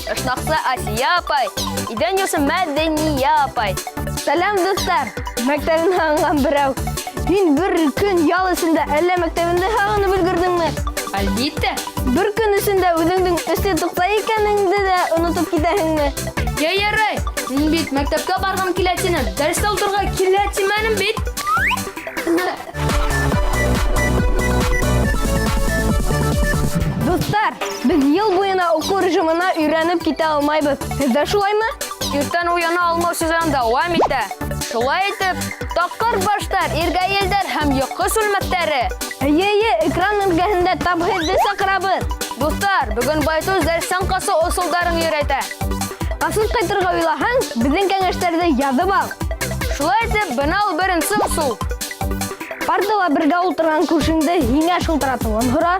Ышнақса Асия апай, иден yosu Мәдәния апай. Сәлам достар, мәктәбін аңған бірәу. Мин бір күн ял ісінде әлі мәктәбінде ағыны білгірдіңмі? Әлбетте. Бір күн ісінде өзіңдің үсте тұқса екеніңді де ұнытып кетәһеңме? Ярай, мин бит мәктәпкә барғым киләтсені, дәрістә отырға киләтсеменім бит. Достар, біз ел бойына оқу режимына үйреніп кете алмайбыз. Сізде шулаймы? Иртән уяна алмау сезон дәвам итә. Шулай итеп, таққар баштар, иргәйелдәр һәм йоқы сүлмәктәре. Әйе, экран өлгәһендә табһыҙды саҡырабыҙ. Достар, бүгін Байтуз дәрестән ҡасы осолдарын өйрәтә. Ҡасып ҡайтырға уйлаһаң, беҙҙең кәңәштәрҙе яҙып ал. Шулай итеп, бына ул беренсе усул. Партала бергә ултырған күршеңде һиңә шылтыратыуын һора.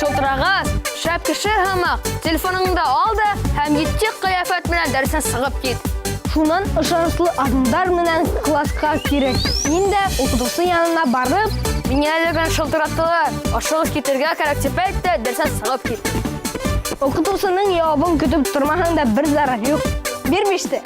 Шылтырағас, шәп кеше һымаҡ, телефоныңды ал да һәм етте ҡияфәт менән дәрестән сығып кит. Шунан ышаныслы адымдар менән класска кирек. Мин дә уҡытыусы янына барып, миңә әлегә шылтыраттылар. Ашығыс китергә кәрәк тип әйтте, дәрестән сығып кит. Уҡытыусының яуабын көтөп тормаһаң да бер зарар юҡ. Бирмеште.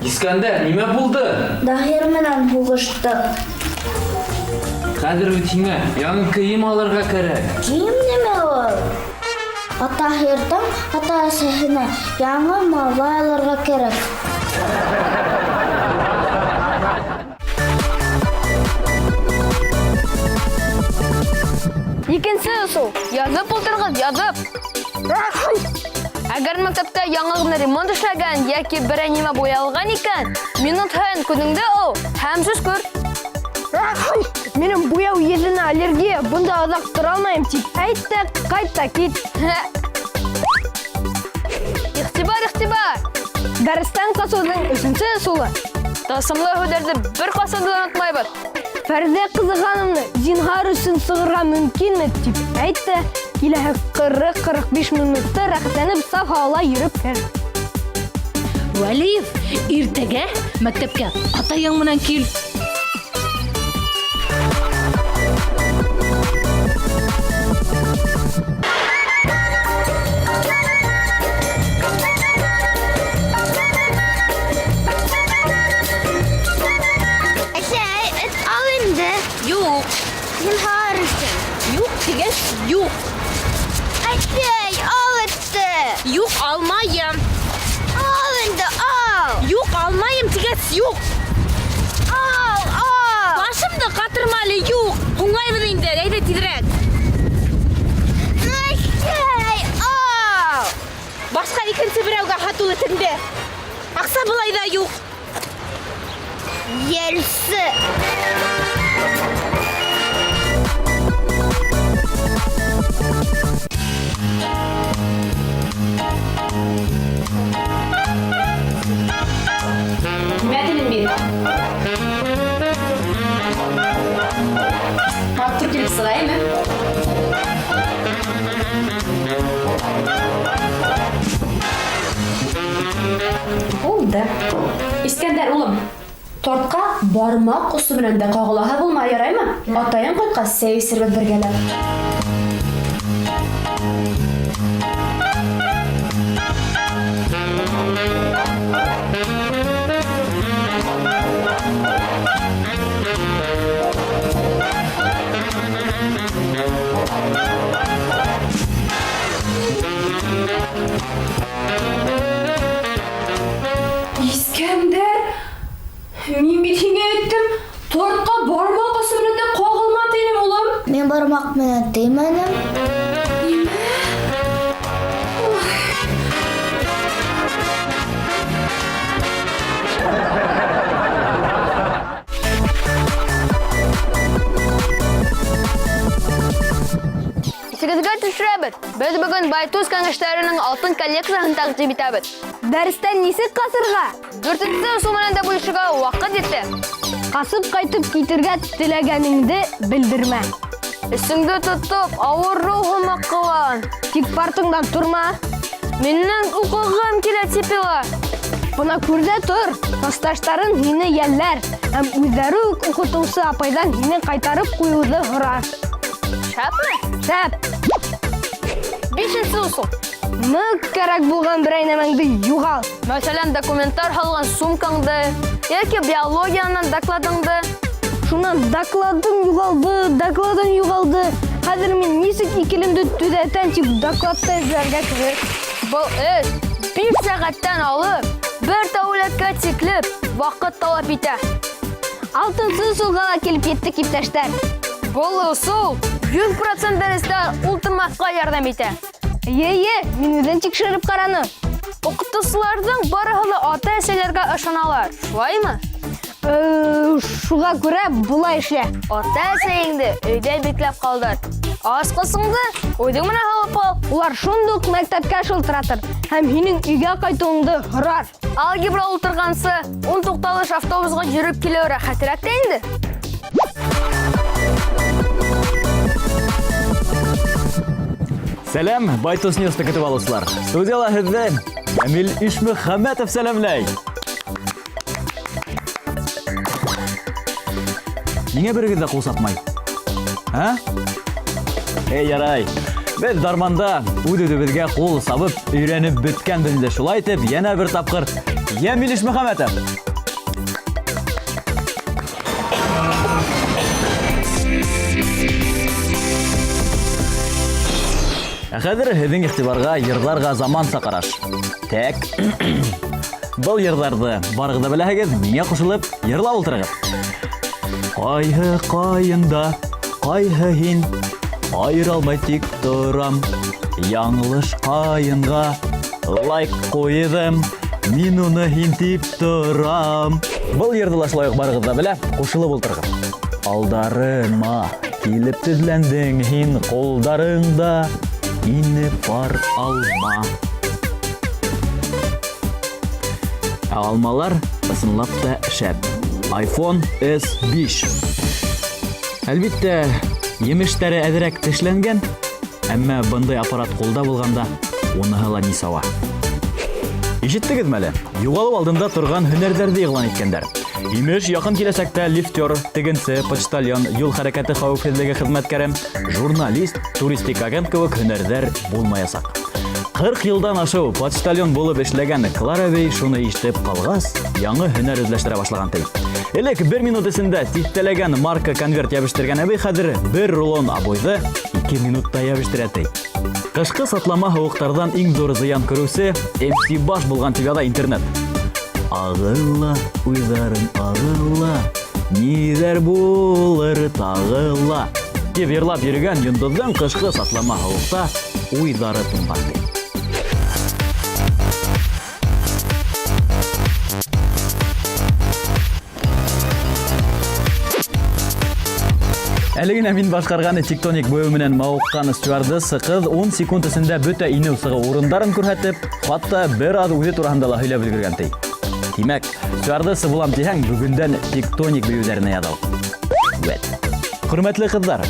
Искәндәр, нимә булды? Дахир менән һуғыштык. Хәҙер бит һиңә яңы кейем алырға кәрәк. Кейем нимә ул? Атаһирҙың ата-әсәһенә яңы малай алырға кәрәк. Икенсе усул. Яҙып ултырығыҙ, яҙып. Әгәр мәктәптә яңы гына ремонт эшләгән яки берәй нимә буялған икән, минут һайын күнеңдә ул һәм сүз күр. Минем буяу йөзенә аллергия, бында оҙаҡ тора алмайым тип әйт тә ҡайт та кит. Иғтибар! Дәрестән ҡасыуҙың өсөнсө усулы. Тылсымлы һүҙҙәрҙе бер ҡасан да онотмайбыҙ. Фәрзә ҡыҙы ханымны зинһар өсөн сығырға мөмкинме тип әйт тә киләһе 40-45 минутта рәхәтләнеп саф һауала йөрөп кер. Вәлиев, иртәгә мәктәпкә атайың менән кил. Юҡ. Зинһар өсөн. Юҡ тигәс, юҡ. Әсәй, ал этте. Юҡ алмайым. Ал инде, ал. Юҡ алмайым тигәс, юҡ. Ал. Башымды ҡатырма әле, юҡ. Һуңлайбыҙ инде, әйҙә тиҙерәк. Әсәй, ал. Башҡа икенсе берәүгә һатыу итеңде. Аҡса былай ҙа юҡ. Елсе. Мәдәлем бир. Матур килеп сығайымы? Булды. Искәндәр, улым, тортҡа бармаҡ осо менән дә ҡағылаһа булмай, яраймы? Атайың ҡайтҡас, сәй эсербеҙ бергәләп. Искәндәр, мин бит һиңә әйттем, тортка бармак осы белән дә кагылма дидем, улым. Мен бармак менән теймәдем. Исегезгә төшерәбез. Без бүген Байтус кәңәшләренең алтын коллекциясын тәкъдим итәбез. Дәрестән нисек касырга? 4-нче усу менән дә бүлешергә вакыт җитте. Касып кайтып китергә теләгәнеңде белдермә. Исеңдә тотып, авыр рухымы кылан. Тик партыңдан турма. Миннән укыгым килә типила. Бuna күрдә тор. Классташтарың һине йәлләр, һәм үҙҙәре үк укытыусы апайҙан һине ҡайтарып ҡуйыуҙы һорар. Шәпме? Шәп, 5-нче усу. ныҡ кәрәк булған берәй нәмәңде юғал. Мәсәлән, документтар һалған сумкаңды, яки биологиянан докладыңды. Шунан докладың юғалды. Хәҙер мин нисек икелемде төҙәтәм тип докладта эҙләргә кәрәк. Был эш 5 сәғәттән алып, 1 тәүлеккә тиклеп ваҡыт талап итә. 6-нчы усулға ла килеп еттек, иптәштәр. Был усул 100% дәрестә ултырмаҫҡа ярҙам итә. Эйе, мин үҙем тикшереп ҡараным. Уҡытыусыларҙың барыһы ла ата-әсәләргә ышаналар. Шулаймы? Шуға күрә булай эшлә. Ата-әсәйеңде өйҙә бикләп ҡалдыр. Асҡысыңды үҙең менән һалып ҡал. Улар шундуҡ мәктәпкә шылтыратыр һәм һинең өйгә ҡайтыуыңды һорар. Алгебра ултырғансы, 10 туҡталыш автобусға йөрөп килеү рәхәтерәк тә инде. Сәләм, Байтус Ньюсты көтөп алыусылар. Студияла һеҙҙе Камил Ишмөхәмәтов сәләмләй. Ниңә берегеҙ ҙә ҡул сапмай? Ә? Ярай. Беҙ Дарманда үҙ-үҙебеҙгә ҡул сабып, өйрәнеп бөткәнбеҙ инде. Шулай итеп, йәнә бер тапҡыр Камил Ишмөхәмәтов. Хәҙер һеҙҙең иғтибарға йырҙарға заманса ҡараш. Тәк. Был йырҙарҙы барығыҙ да беләһегеҙ, миңә ҡушылып йырлап ултырығыҙ. Ҡайһы ҡайында, ҡайһы һин, айыралмай тик торам. Яңылыш ҡайынға лайк ҡуйҙым, мин уны һин тип торам. Был йырҙы ла шулай уҡ барығыҙ да белә, ҡушылып ултырығыҙ. Алдарыма килеп теҙләндең һин ҡулдарыңда. Инеп бар алма. Алмалар ысынлап та шәп. iPhone S5. Әлбиттә, емештәре әҙерәк тешләнгән, әммә бындай аппарат ҡулда булғанда, уныһы ла нисауа. Ишеттегеҙме әле? Юғалыу алдында торған һөнәрҙәрҙе иғлан иткәндәр. Имеш, яҡын киләсәктә лифтер, тегенсе, почтальон, юл хәрәкәте хәүефһеҙлеге хеҙмәткәре, журналист, туристик агент кеүек һөнәрҙәр булмаясаҡ. 40 йылдан ашыу почтальон булып эшләгән Клара бей шуны ишетеп ҡалғас, яңы һөнәр эҙләштерә башлаған ти. Элек 1 минут эсендә тиҫтәләгән марка конверт йәбештергән әбей хәҙер 1 рулон обойҙы 2 минутта йәбештерә ти. Ҡышҡы сатлама һыуыҡтарҙан иң ҙур зыян күреүсе MC Баш булған тибяда интернет. Ағыла, уйҙарым ағыла, ниҙәр булыр тағыла. Тип йырлап йөрөгән йондоҙҙың ҡышҡы сатлама һыуыҡта уйҙары туңған ти. Әлегенә мин башҡарғаны тектоник бөйөү менән мауыҡҡан стюардесса ҡыҙ 10 секунд эсендә бөтә инеү сығыу урындарын күрһәтеп, хатта бер аҙ үҙе тураһында ла һөйләп өлгөргән ти. Тимәк, стюардесса булам тиһәң, бөгөндән тектоник бейеүҙәренә яҙыл. Вәт. Хөрмәтле ҡыҙҙар,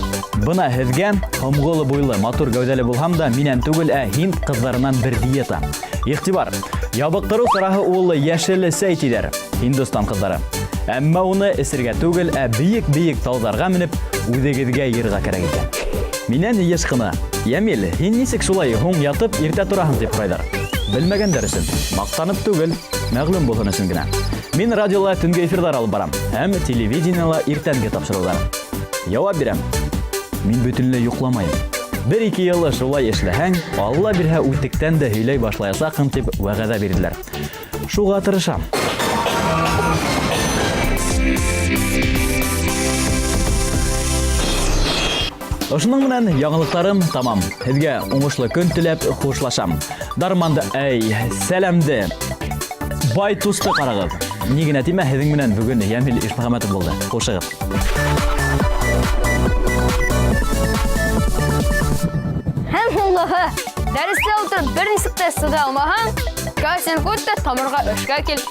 бына һеҙгә һомғоло буйлы, матур гәүҙәле булһам да, минән түгел, ә һинд ҡыҙҙарынан бер диета. Иғтибар, ябыҡтырыу сараһы ул йәшелле сәй тиҙәр, Һиндостан ҡыҙҙары. Әммә уны эсергә түгел, ә бейек-бейек тауҙарға менеп, үҙегеҙгә йырға кәрәк икән. Минән йыш ҡына, Йәмил, һин нисек шулай һуң ятып иртә тораһың тип һорайҙар. Белмәгәндәр өсөн, маҡтанып түгел, мәғлүм булһын өсөн генә. Мин радиола төнгө эфирҙар алып барам, һәм телевидениела иртәнге тапшырыуҙар. Яуап бирәм. мин бөтенләй йокламайым. 1-2 ел шулай эшләһәң, Алла бирһә үтектән дә һөйләй башлаячакмын дип вәгъдә бирделәр. Шуга тырышам. Ошының менән яңалыкларым тамам. Һезгә уңышлы көн теләп хушлашам. Дарманды сәламды. Бай тусты карагыз. Ни генә тимә, һезнең менән бүген Ямил Ишмөхәмәтов булды. Хушыгыз. Һәм һуңгыһы. Дәрестә утырып бер нисек тә сыдай алмаһаң, кассен көтә тамырга эшкә кил.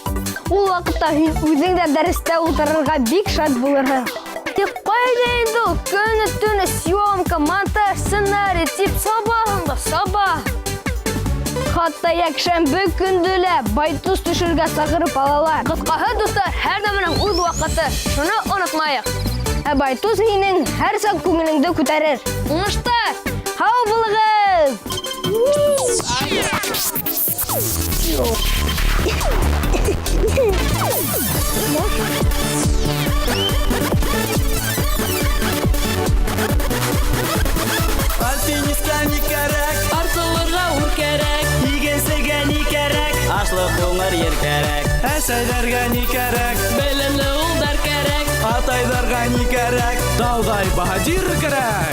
Ул вакытта үзең дә дәрестә утырырга бик шат булырһың. Тик кайда инде ул көне-төне съемка, монтаж, сценарий тип сабаһың да сабаһ. Хатта якшәмбе көндөлә байтус төшөргә сакырып алалар. Кыскаһы, дуслар, һәр нәмәнең үз вакыты. Шуны онытмаек. Ә байтус һинең һәр сак күңелеңде күтәрер. Уңыштар! Һау булыгыз! Альпинистка ни кәрәк, Артылырга ур кәрәк, игенсегә ни кәрәк, ашлык уңыр ер кәрәк, әсәйләргә ни кәрәк, белемле улдар кәрәк, атайларга ни кәрәк, таудай баһадир кәрәк.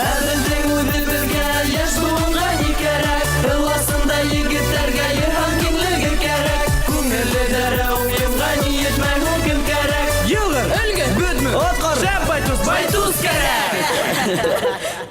Әбелдең үҙе безгә яшь буынға ни кәрәк, ыласында егеттәргә йөрһәм киңлеге кәрәк, күңелле дәрә уйымға ни етмәй һуң кем кәрәк. Йылгыр, өлгөр, бөтмөр, шәп байтус кәрәк.